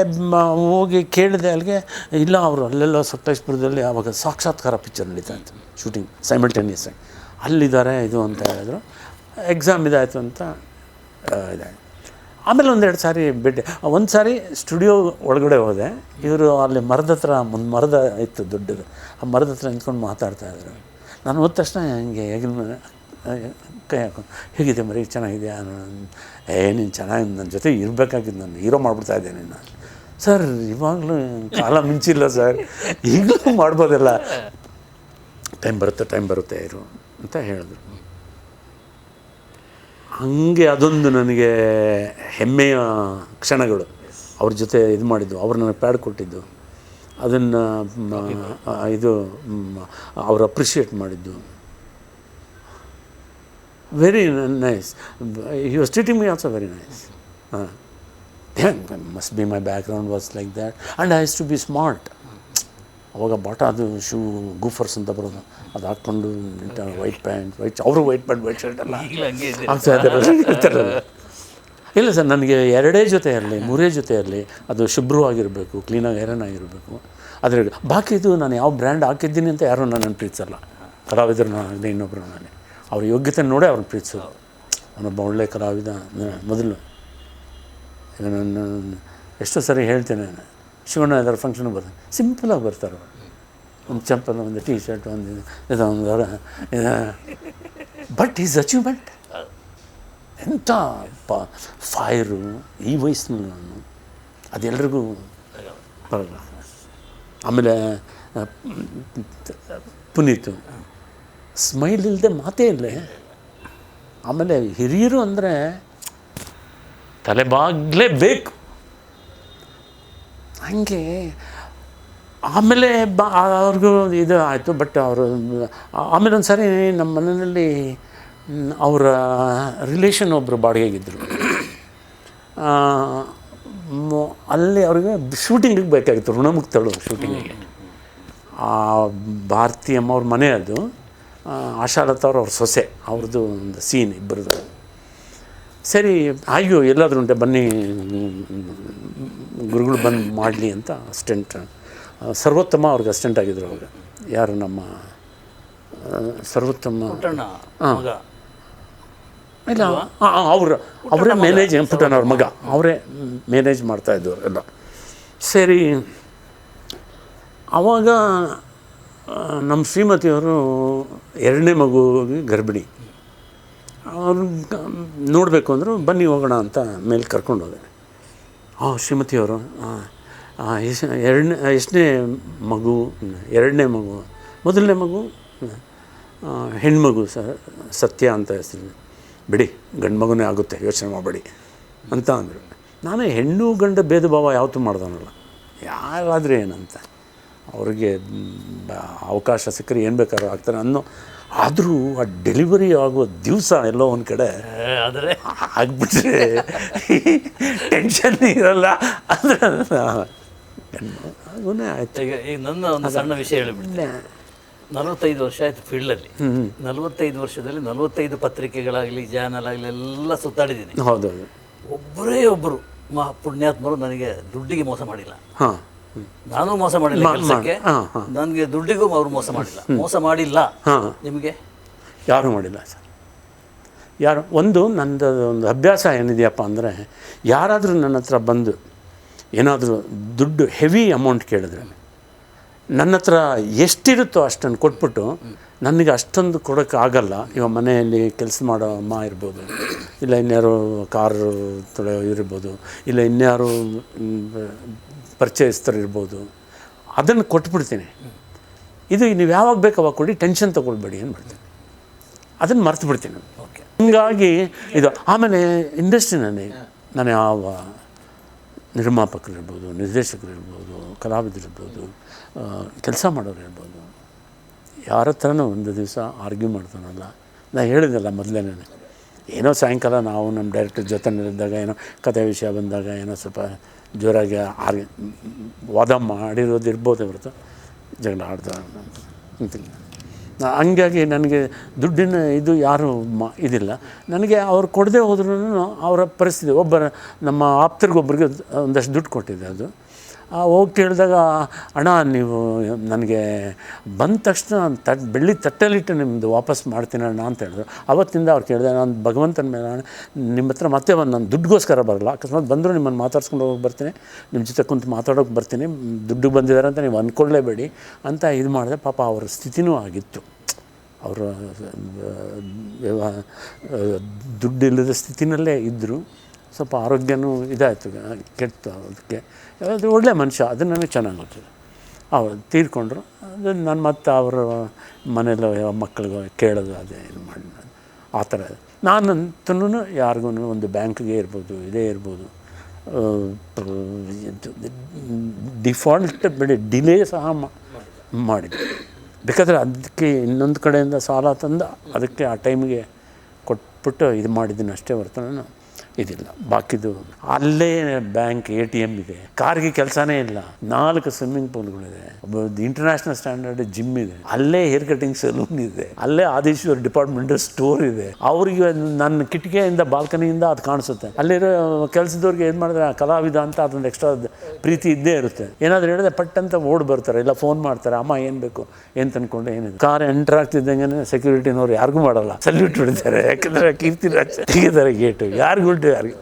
ಹೋಗಿ ಕೇಳಿದೆ ಅಲ್ಲಿಗೆ, ಇಲ್ಲ ಅವರು ಅಲ್ಲೆಲ್ಲ ಸಕಲೇಶ್ಪುರದಲ್ಲಿ ಆವಾಗ ಸಾಕ್ಷಾತ್ಕಾರ ಪಿಕ್ಚರ್ ನಡೀತಾ ಇತ್ತು ಶೂಟಿಂಗ್ ಸೈಮಲ್ಟೇನಿಯಸ್ ಆಗಿ, ಅಲ್ಲಿದ್ದಾರೆ ಇದು ಅಂತ ಹೇಳಿದ್ರು. ಎಕ್ಸಾಮ್ ಇದಾಯಿತು ಅಂತ ಇದಾಯಿತು. ಆಮೇಲೆ 1-2 ಸಾರಿ ಭೇಟಿ, ಒಂದು ಸಾರಿ ಸ್ಟುಡಿಯೋ ಒಳಗಡೆ ಹೋದೆ. ಇವರು ಅಲ್ಲಿ ಮರದ ಹತ್ರ, ಒಂದು ಮರದ ಇತ್ತು ದೊಡ್ಡದು, ಆ ಮರದ ಹತ್ರ ನಿಂತ್ಕೊಂಡು ಮಾತಾಡ್ತಾಯಿದ್ರು. ನಾನು ಹೋದ ತಕ್ಷಣ ಹಿಂಗೆ ಹೆಗಲ ಕೈ ಹಾಕೊಂಡು, ಹೇಗಿದೆ ಮರಿ, ಚೆನ್ನಾಗಿದೆಯಾ? ನೀನು ಚೆನ್ನಾಗಿ ನನ್ನ ಜೊತೆ ಇರಬೇಕಾಗಿದ್ದು, ನಾನು ಹೀರೋ ಮಾಡಿಬಿಡ್ತಾಯಿದ್ದೆ ನೀನು. ಸರ್ ಇವಾಗಲೂ ಕಾಲ ಮಿಂಚಿಲ್ಲ ಸರ್, ಈಗಲೂ ಮಾಡ್ಬೋದಲ್ಲ. ಟೈಮ್ ಬರುತ್ತೆ ಇರು ಅಂತ ಹೇಳಿದ್ರು. ಹಾಗೆ ಅದೊಂದು ನನಗೆ ಹೆಮ್ಮೆಯ ಕ್ಷಣಗಳು. ಅವ್ರ ಜೊತೆ ಇದು ಮಾಡಿದ್ದು, ಅವ್ರು ನನಗೆ ಪ್ಯಾಡ್ ಕೊಟ್ಟಿದ್ದು, ಅದನ್ನು ಇದು ಅವ್ರು ಅಪ್ರಿಷಿಯೇಟ್ ಮಾಡಿದ್ದು, very nice. He was treating me also very nice. Must be my background was like that and I has to be smart. ಅವಾಗ ಬಾಟಾ ಅದು ಶೂ ಗೂಫರ್ಸ್ ಅಂತ ಬರೋದು, ಅದು ಹಾಕ್ಕೊಂಡು ವೈಟ್ ಪ್ಯಾಂಟ್, ಅವರು ವೈಟ್ ಪ್ಯಾಂಟ್ ವೈಟ್ ಶರ್ಟ್ ಎಲ್ಲ ಆಗ್ತಾಯಿದ್ದಾರೆ. ಇಲ್ಲ ಸರ್, ನನಗೆ 2 ಜೊತೆ ಇರಲಿ 3 ಜೊತೆ ಇರಲಿ, ಅದು ಶುಭ್ರವಾಗಿರಬೇಕು, ಕ್ಲೀನಾಗಿ ಐರನ್ ಆಗಿರಬೇಕು. ಆದರೆ ಬಾಕಿದು ನಾನು ಯಾವ ಬ್ರ್ಯಾಂಡ್ ಹಾಕಿದ್ದೀನಿ ಅಂತ ಯಾರೂ ನನ್ನನ್ನು ಪ್ರೀತಿಸಲ್ಲ. ಕಲಾವಿದರು ಆಗಲಿ ಇನ್ನೊಬ್ಬರು ನಾನೇ, ಅವ್ರ ಯೋಗ್ಯತೆ ನೋಡೇ ಅವ್ರನ್ನ ಪ್ರೀತಿಸೋದು. ಅವನೊಬ್ಬ ಒಳ್ಳೆಯ ಕಲಾವಿದ. ಮೊದಲು ಈಗ ನಾನು ಎಷ್ಟೋ ಸರಿ ಹೇಳ್ತೇನೆ, ಶಿವಣ್ಣ ಯಾವ್ದಾರು ಫಂಕ್ಷನ್ಗೆ ಬರ್ತಾರೆ, ಸಿಂಪಲಾಗಿ ಬರ್ತಾರೆ ಅವರು, ಒಂದು ಚಂಪಲ್, ಒಂದು ಟೀ ಶರ್ಟ್, ಒಂದು ಬಟ್ ಈಸ್ ಅಚೀವ್ಮೆಂಟ್ ಎಂಥ ಫೈರು ಈ ವಯಸ್ಸಿನಲ್ಲಿ ನಾನು, ಅದೆಲ್ರಿಗೂ ಬರಲ್ಲ. ಆಮೇಲೆ ಪುನೀತು ಸ್ಮೈಲ್ ಇಲ್ಲದೆ ಮಾತೇ ಇಲ್ಲ. ಆಮೇಲೆ ಹಿರಿಯರು ಅಂದರೆ ತಲೆಬಾಗಲೇಬೇಕು ಹಂಗೆ. ಆಮೇಲೆ ಅವ್ರಿಗೂ ಇದು ಆಯಿತು. ಬಟ್ ಅವರು ಆಮೇಲೆ ಒಂದು ಸಾರಿ ನಮ್ಮ ಮನೆಯಲ್ಲಿ ಅವರ ರಿಲೇಷನ್ ಒಬ್ಬರು ಬಾಡಿಗೆಗಿದ್ದರು. ಅಲ್ಲಿ ಅವ್ರಿಗೆ ಶೂಟಿಂಗಿಗೆ ಬೇಕಾಗಿತ್ತು, ಋಣಮುಕ್ತಳು ಶೂಟಿಂಗಿಗೆ. ಭಾರತಿ ಅಮ್ಮ ಅವ್ರ ಮನೆ ಅದು, ಆಶಾಲತಾ ಅವ್ರ ಸೊಸೆ, ಅವ್ರದ್ದು ಒಂದು ಸೀನ್ ಇಬ್ಬರದು. ಸರಿ ಅಯ್ಯೋ ಎಲ್ಲಾದರೂ ಉಂಟೆ ಬನ್ನಿ ಗುರುಗಳು ಬಂದು ಮಾಡಲಿ ಅಂತ ಅಸಿಸ್ಟೆಂಟ್ ಸರ್ವೋತ್ತಮ ಅವ್ರಿಗೆ ಅಸಿಸ್ಟೆಂಟ್ ಆಗಿದ್ರು ಅವಾಗ. ಯಾರು? ನಮ್ಮ ಸರ್ವೋತ್ತಮ. ಇಲ್ಲ ಅವರೇ ಮ್ಯಾನೇಜ್ ಪುಟ್ಟನವ್ರ ಮಗ ಅವರೇ ಮ್ಯಾನೇಜ್ ಮಾಡ್ತಾಯಿದ್ದವರು ಎಲ್ಲ ಸರಿ. ಆವಾಗ ನಮ್ಮ ಶ್ರೀಮತಿಯವರು 2ನೇ ಮಗುವಿಗೆ ಗರ್ಭಿಣಿ. ಅವ್ರು ನೋಡಬೇಕು ಅಂದರು, ಬನ್ನಿ ಹೋಗೋಣ ಅಂತ ಮೇಲೆ ಕರ್ಕೊಂಡು ಹೋದೆ. ಶ್ರೀಮತಿಯವರು ಎಷ್ಟನೇ ಮಗು? 2ನೇ ಮಗು. ಮೊದಲನೇ ಮಗು ಹೆಣ್ಮಗು ಸತ್ಯ ಅಂತ ಹೆಸರು. ಬಿಡಿ, ಗಂಡು ಮಗುನೇ ಆಗುತ್ತೆ, ಯೋಚನೆ ಮಾಡಬೇಡಿ ಅಂತ ಅಂದರು. ನಾನು ಹೆಣ್ಣು ಗಂಡು ಭೇದ ಭಾವ ಯಾವತ್ತೂ ಮಾಡ್ದವನಲ್ಲ, ಯಾರಾದರೂ ಏನಂತ ಅವ್ರಿಗೆ ಅವಕಾಶ ಸಿಕ್ಕರೆ ಏನು ಬೇಕಾದ್ರೂ ಆಗ್ತಾರೆ ಅನ್ನೋ. ಆದರೂ ಆ ಡೆಲಿವರಿ ಆಗೋ ದಿವಸ ಎಲ್ಲೋ ಒಂದು ಕಡೆ ಆದರೆ ಆಗಿಬಿಟ್ರೆ ಟೆನ್ಷನ್ ಇರಲ್ಲ ಅಂದರೆ ಆಗೂ ಆಯ್ತು. ಈಗ ನನ್ನ ಒಂದು ಸಣ್ಣ ವಿಷಯ ಹೇಳಿಬಿಡ್ತೀನಿ. 45 ವರ್ಷ ಆಯಿತು ಫೀಲ್ಡಲ್ಲಿ. 45 ವರ್ಷದಲ್ಲಿ 45 ಪತ್ರಿಕೆಗಳಾಗಲಿ ಚಾನಲ್ ಆಗಲಿ ಎಲ್ಲ ಸುತ್ತಾಡಿದ್ದೀನಿ. ಹೌದೌದು. ಒಬ್ಬರು ಪುಣ್ಯಾತ್ಮರು ನನಗೆ ದುಡ್ಡಿಗೆ ಮೋಸ ಮಾಡಿಲ್ಲ. ಹಾಂ, ನಾನು ಮೋಸ ಮಾಡಿಲ್ಲ ಕೆಲಸಕ್ಕೆ, ನನಗೆ ದುಡ್ಡಿಗೂ ಅವರು ಮೋಸ ಮಾಡಿಲ್ಲ. ಹಾಂ, ನಿಮಗೆ ಯಾರೂ ಮಾಡಿಲ್ಲ ಸರ್. ನಂದು ಒಂದು ಅಭ್ಯಾಸ ಏನಿದೆಯಪ್ಪ ಅಂದರೆ, ಯಾರಾದರೂ ನನ್ನ ಹತ್ರ ಬಂದು ಏನಾದರೂ ದುಡ್ಡು ಹೆವಿ ಅಮೌಂಟ್ ಕೇಳಿದ್ರೆ ನನ್ನ ಹತ್ರ ಎಷ್ಟಿರುತ್ತೋ ಅಷ್ಟನ್ನು ಕೊಟ್ಬಿಟ್ಟು, ನನಗೆ ಅಷ್ಟೊಂದು ಕೊಡೋಕ್ಕೆ ಆಗಲ್ಲ, ಇವಾಗ ಮನೆಯಲ್ಲಿ ಕೆಲಸ ಮಾಡೋ ಅಮ್ಮ ಇರ್ಬೋದು, ಇಲ್ಲ ಇನ್ಯಾರು ಕಾರು ತೊಳೆಯೋ ಇರ್ಬೋದು, ಇಲ್ಲ ಇನ್ಯಾರು ಪರಿಚಯಸ್ಥರು ಇರ್ಬೋದು, ಅದನ್ನು ಕೊಟ್ಬಿಡ್ತೀನಿ. ಇದು ನೀವು ಯಾವಾಗ ಬೇಕು ಅವಾಗ ಕೊಡಿ, ಟೆನ್ಷನ್ ತೊಗೊಳ್ಬೇಡಿ ಅಂದ್ಬಿಡ್ತೀನಿ. ಅದನ್ನು ಮರ್ತು ಬಿಡ್ತೀನಿ. ಹೀಗಾಗಿ ಇದು ಆಮೇಲೆ ಇಂಡಸ್ಟ್ರಿನಲ್ಲಿ ನಾನು ಯಾವ ನಿರ್ಮಾಪಕರಿರ್ಬೋದು, ನಿರ್ದೇಶಕರಿರ್ಬೋದು, ಕಲಾವಿದರಿರ್ಬೋದು, ಕೆಲಸ ಮಾಡೋರು ಇರ್ಬೋದು, ಯಾರ ಹತ್ರನೂ ಒಂದು ದಿವಸ ಆರ್ಗ್ಯೂ ಮಾಡ್ತಾನಲ್ಲ. ನಾನು ಹೇಳಿದ್ನಲ್ಲ ಮೊದಲೇನೆ, ಏನೋ ಸಾಯಂಕಾಲ ನಾವು ನಮ್ಮ ಡೈರೆಕ್ಟರ್ ಜೊತೆಲಿದ್ದಾಗ ಏನೋ ಕಥೆ ವಿಷಯ ಬಂದಾಗ ಏನೋ ಸ್ವಲ್ಪ ಜೋರಾಗಿ ವಾದ ಮಾಡಿರೋದು ಇರ್ಬೋದು ಹೊರತು ಜಗಳ ಆಡ್ದ ಅಂತಿಲ್ಲ. ಹಂಗಾಗಿ ನನಗೆ ದುಡ್ಡಿನ ಇದು ಯಾರೂ ಇದಿಲ್ಲ. ನನಗೆ ಅವ್ರು ಕೊಡದೆ ಹೋದ್ರೂ ಅವರ ಪರಿಸ್ಥಿತಿ, ನಮ್ಮ ಆಪ್ತರಿಗೊಬ್ಬರಿಗೆ ಒಂದಷ್ಟು ದುಡ್ಡು ಕೊಟ್ಟಿದ್ದೆ. ಅದು ಹೋಗಿ ಕೇಳಿದಾಗ, ಅಣ್ಣ ನೀವು ನನಗೆ ಬಂದ ತಕ್ಷಣ ಬೆಳ್ಳಿ ತಟ್ಟೆಲಿಟ್ಟು ನಿಮ್ಮದು ವಾಪಸ್ ಮಾಡ್ತೀನಿ ಅಣ್ಣ ಅಂತ ಹೇಳಿದ್ರು. ಅವತ್ತಿಂದ ಅವ್ರು ಕೇಳಿದೆ, ನಾನು ಭಗವಂತನ ಮೇಲೆ ನಿಮ್ಮ ಹತ್ರ ಮತ್ತೆ ನಾನು ದುಡ್ಡುಗೋಸ್ಕರ ಬರಲ್ಲ, ಅಕಸ್ಮಾತ್ ಬಂದರೂ ನಿಮ್ಮನ್ನು ಮಾತಾಡ್ಸ್ಕೊಂಡು ಹೋಗಿ ಬರ್ತೀನಿ, ನಿಮ್ಮ ಜೊತೆ ಕುಂತು ಮಾತಾಡೋಕೆ ಬರ್ತೀನಿ, ದುಡ್ಡಿಗೆ ಬಂದಿದ್ದಾರೆ ಅಂತ ನೀವು ಅಂದ್ಕೊಳ್ಳೇಬೇಡಿ ಅಂತ ಇದು ಮಾಡಿದೆ. ಪಾಪ ಅವ್ರ ಸ್ಥಿತಿನೂ ಆಗಿತ್ತು, ಅವರ ದುಡ್ಡಿಲ್ಲದ ಸ್ಥಿತಿನಲ್ಲೇ ಇದ್ದರು. ಸ್ವಲ್ಪ ಆರೋಗ್ಯನೂ ಇದಾಯಿತು, ಕೆಟ್ಟು. ಅದಕ್ಕೆ ಅದು ಒಳ್ಳೆಯ ಮನುಷ್ಯ, ಅದು ನನಗೆ ಚೆನ್ನಾಗಿ ಗೊತ್ತಿದೆ. ಅವ್ರು ತೀರ್ಕೊಂಡ್ರು. ಅದು ನಾನು ಮತ್ತೆ ಅವರ ಮನೆಯಲ್ಲ ಮಕ್ಕಳಿಗೆ ಕೇಳೋದು, ಅದೇ ಇದು ಮಾಡಿ ಆ ಥರ. ನಾನಂತೂ ಯಾರಿಗೂ ಒಂದು ಬ್ಯಾಂಕ್ಗೆ ಇರ್ಬೋದು, ಇದೇ ಇರ್ಬೋದು, ಡಿಫಾಲ್ಟ್ ಡಿಲೇ ಸಹ ಮಾಡಿದ್ದೆ. ಬೇಕಾದರೆ ಅದಕ್ಕೆ ಇನ್ನೊಂದು ಕಡೆಯಿಂದ ಸಾಲ ತಂದು ಅದಕ್ಕೆ ಆ ಟೈಮಿಗೆ ಕೊಟ್ಬಿಟ್ಟು ಇದು ಮಾಡಿದ್ದೀನಿ ಅಷ್ಟೇ ಹೊರತು ನಾನು ಇದಿಲ್ಲ. ಬಾಕಿದು ಅಲ್ಲೇ ಬ್ಯಾಂಕ್, ATM ಇದೆ, ಕಾರ್ಗೆ ಕೆಲಸನೇ ಇಲ್ಲ, 4 ಸ್ವಿಮ್ಮಿಂಗ್ ಪೂಲ್ಗಳಿದೆ, ಇಂಟರ್ನ್ಯಾಷನಲ್ ಸ್ಟ್ಯಾಂಡರ್ಡ್ ಜಿಮ್ ಇದೆ, ಅಲ್ಲೇ ಹೇರ್ ಕಟಿಂಗ್ ಸಲೂನ್ ಇದೆ, ಅಲ್ಲೇ ಆದೇಶ್ವರ್ ಡಿಪಾರ್ಟ್ಮೆಂಟಲ್ ಸ್ಟೋರ್ ಇದೆ. ಅವರಿಗೆ ನನ್ನ ಕಿಟಕಿಯಿಂದ ಬಾಲ್ಕನಿಯಿಂದ ಅದು ಕಾಣಿಸುತ್ತೆ. ಅಲ್ಲಿರೋ ಕೆಲಸದವ್ರಿಗೆ ಏನು ಮಾಡಿದ್ರೆ ಕಲಾವಿದ ಅಂತ ಅದೊಂದು ಎಕ್ಸ್ಟ್ರಾ ಪ್ರೀತಿ ಇದ್ದೇ ಇರುತ್ತೆ. ಏನಾದರೂ ಹೇಳಿದ್ರೆ ಪಟ್ಟಂತ ಓಡಿ ಬರ್ತಾರೆ, ಇಲ್ಲ ಫೋನ್ ಮಾಡ್ತಾರೆ, ಅಮ್ಮ ಏನು ಬೇಕು ಏನು ತಂದ್ಕೊಂಡು ಏನಿದೆ. ಕಾರ್ ಎಂಟರ್ ಆಗ್ತಿದ್ದಂಗೆ ಸೆಕ್ಯೂರಿಟಿನವ್ರು ಯಾರಿಗೂ ಮಾಡಲ್ಲ, ಸಲ್ಯೂಟ್ ಬಿಡ್ತಾರೆ. ಯಾಕಂದರೆ ಕೀರ್ತಿರಾಜ್ ತೆಗಿತಾರೆ ಗೇಟು, ಯಾರಿಗೂ ಯಾರಿಗೆ